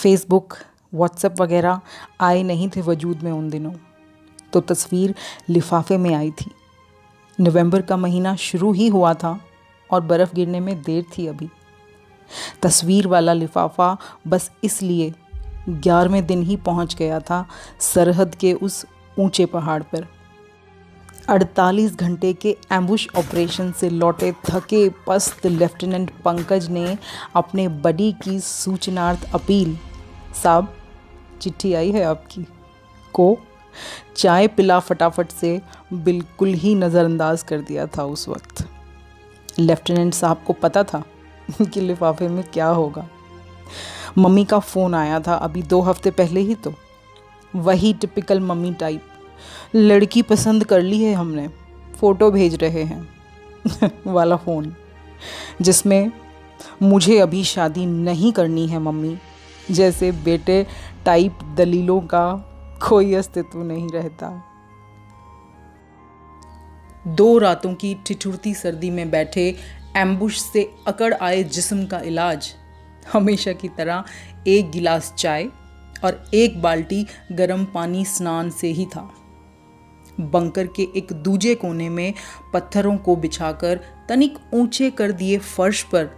Facebook, WhatsApp वगैरह आए नहीं थे वजूद में उन दिनों, तो तस्वीर लिफाफे में आई थी। नवंबर का महीना शुरू ही हुआ था और बर्फ़ गिरने में देर थी अभी। तस्वीर वाला लिफाफा बस इसलिए 11वें दिन ही पहुंच गया था सरहद के उस ऊंचे पहाड़ पर। 48 घंटे के एम्बुश ऑपरेशन से लौटे थके पस्त लेफ्टिनेंट पंकज ने अपने बडी की सूचनार्थ अपील, साहब चिट्ठी आई है आपकी, को चाय पिला फटाफट से बिल्कुल ही नज़रअंदाज कर दिया था उस वक्त। लेफ्टिनेंट साहब को पता था कि लिफाफे में क्या होगा। मम्मी का फ़ोन आया था अभी 2 हफ्ते पहले ही, तो वही टिपिकल मम्मी टाइप, लड़की पसंद कर ली है हमने, फ़ोटो भेज रहे हैं वाला फ़ोन, जिसमें मुझे अभी शादी नहीं करनी है मम्मी जैसे बेटे टाइप दलीलों का कोई अस्तित्व नहीं रहता। 2 रातों की ठिठुरती सर्दी में बैठे एम्बुश से अकड़ आए जिस्म का इलाज हमेशा की तरह 1 गिलास चाय और 1 बाल्टी गर्म पानी स्नान से ही था। बंकर के एक दूजे कोने में पत्थरों को बिछाकर तनिक ऊंचे कर दिए फर्श पर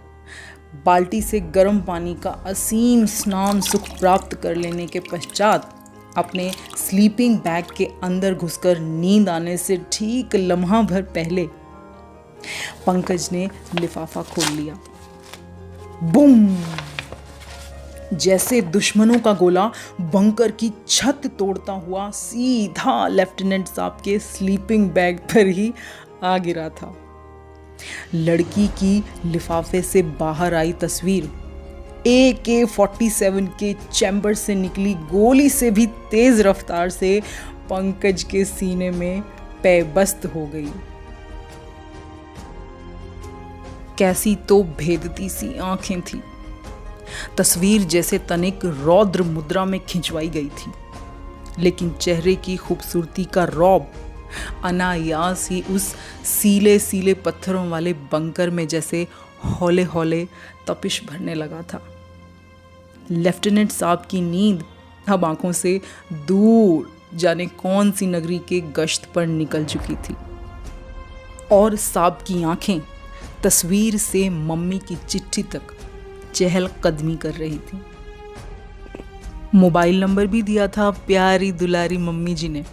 बाल्टी से गर्म पानी का असीम स्नान सुख प्राप्त कर लेने के पश्चात अपने स्लीपिंग बैग के अंदर घुसकर नींद आने से ठीक लम्हा भर पहले पंकज ने लिफाफा खोल लिया। बूम! जैसे दुश्मनों का गोला बंकर की छत तोड़ता हुआ सीधा लेफ्टिनेंट साहब के स्लीपिंग बैग पर ही आ गिरा था। लड़की की लिफाफे से बाहर आई तस्वीर AK-47 के चैम्बर से निकली गोली से भी तेज रफ्तार से पंकज के सीने में पैबस्त हो गई। कैसी तो भेदती सी आंखें थी। तस्वीर जैसे तनिक रौद्र मुद्रा में खिंचवाई गई थी, लेकिन चेहरे की खूबसूरती का रौब अनायास ही उस सीले सीले पत्थरों वाले बंकर में जैसे हौले हौले तपिश भरने लगा था। लेफ्टिनेंट साहब की नींद अब आंखों से दूर जाने कौन सी नगरी के गश्त पर निकल चुकी थी और साहब की आंखें तस्वीर से मम्मी की चिट्ठी तक चहल कदमी कर रही थी। मोबाइल नंबर भी दिया था प्यारी दुलारी मम्मी जी ने,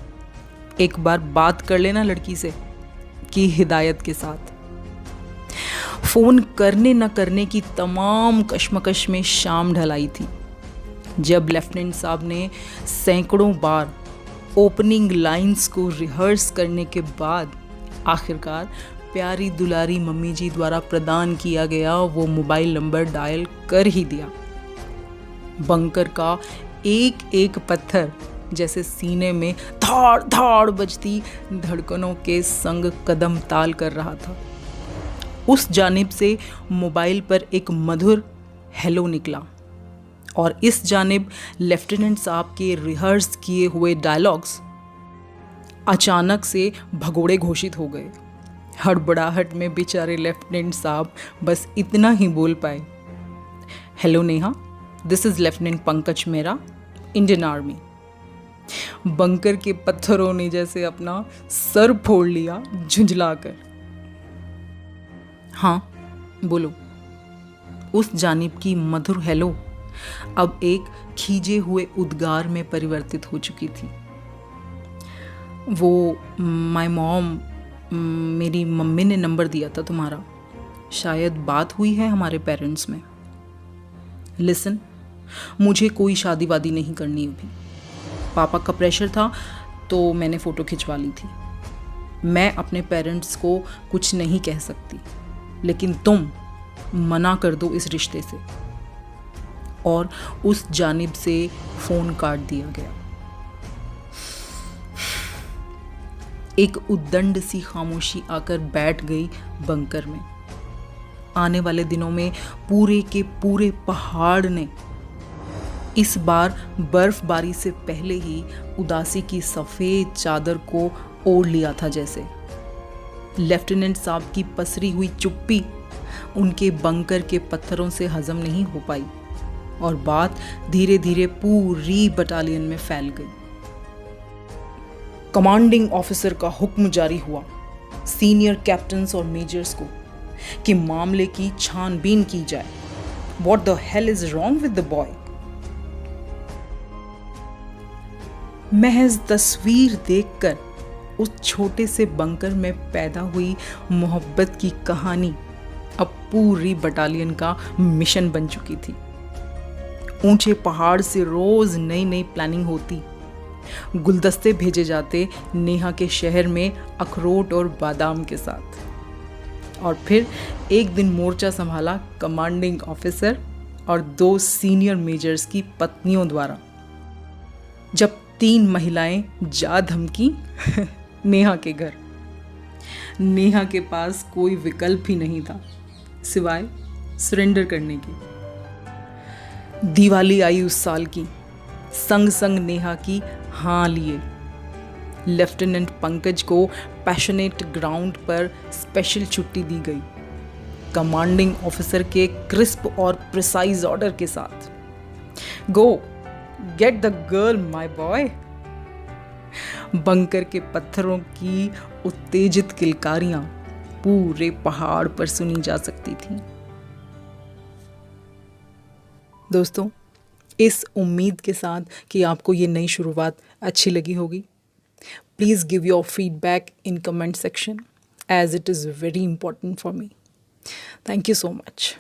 एक बार बात कर लेना लड़की से की हिदायत के साथ। फ़ोन करने न करने की तमाम कश्मकश में शाम ढलाई थी जब लेफ्टिनेंट साहब ने सैकड़ों बार ओपनिंग लाइंस को रिहर्स करने के बाद आखिरकार प्यारी दुलारी मम्मी जी द्वारा प्रदान किया गया वो मोबाइल नंबर डायल कर ही दिया। बंकर का एक एक पत्थर जैसे सीने में धाड़ धाड़ बजती धड़कनों के संग कदम ताल कर रहा था। उस जानिब से मोबाइल पर एक मधुर हेलो निकला और इस जानिब लेफ्टिनेंट साहब के रिहर्स किए हुए डायलॉग्स अचानक से भगोड़े घोषित हो गए। हड़बड़ाहट में बेचारे लेफ्टिनेंट साहब बस इतना ही बोल पाए, hello Neha, this is lieutenant Pankaj मेरा, इंडियन आर्मी। बंकर के पत्थरों ने जैसे अपना सर फोड़ लिया झुंझलाकर। हाँ बोलो। उस जानिब की मधुर हेलो अब एक खींचे हुए उद्गार में परिवर्तित हो चुकी थी। वो माय मॉम, मेरी मम्मी ने नंबर दिया था तुम्हारा, शायद बात हुई है हमारे पेरेंट्स में। लिसन, मुझे कोई शादी वादी नहीं करनी अभी। पापा का प्रेशर था तो मैंने फ़ोटो खिंचवा ली थी। मैं अपने पेरेंट्स को कुछ नहीं कह सकती, लेकिन तुम मना कर दो इस रिश्ते से। और उस जानिब से फ़ोन काट दिया गया। एक उद्दंड सी खामोशी आकर बैठ गई बंकर में। आने वाले दिनों में पूरे के पूरे पहाड़ ने इस बार बर्फबारी से पहले ही उदासी की सफ़ेद चादर को ओढ़ लिया था जैसे। लेफ्टिनेंट साहब की पसरी हुई चुप्पी उनके बंकर के पत्थरों से हजम नहीं हो पाई। और बात धीरे धीरे पूरी बटालियन में फैल गई। कमांडिंग ऑफिसर का हुक्म जारी हुआ सीनियर कैप्टन्स और मेजर्स को कि मामले की छानबीन की जाए। What the hell is wrong with the boy? महज तस्वीर देखकर उस छोटे से बंकर में पैदा हुई मोहब्बत की कहानी अब पूरी बटालियन का मिशन बन चुकी थी। ऊंचे पहाड़ से रोज नई नई प्लानिंग होती, गुलदस्ते भेजे जाते नेहा के शहर में अखरोट और बादाम के साथ, और फिर एक दिन मोर्चा संभाला कमांडिंग ऑफिसर और 2 सीनियर मेजर्स की पत्नियों द्वारा, जब 3 महिलाएं जा धमकी नेहा के घर। नेहा के पास कोई विकल्प ही नहीं था सिवाय सरेंडर करने की। दिवाली आई उस साल की, संग संग नेहा की हाँ लिए। लेफ्टिनेंट पंकज को पैशनेट ग्राउंड पर स्पेशल छुट्टी दी गई, कमांडिंग ऑफिसर के क्रिस्प और प्रिसाइज ऑर्डर के साथ। गो get the girl my boy. Bunker के पत्थरों की उत्तेजित किलकारियां पूरे पहाड़ पर सुनी जा सकती थी। दोस्तों, इस उम्मीद के साथ कि आपको ये नई शुरुआत अच्छी लगी होगी, please give your feedback in comment section as it is very important for me. Thank you so much.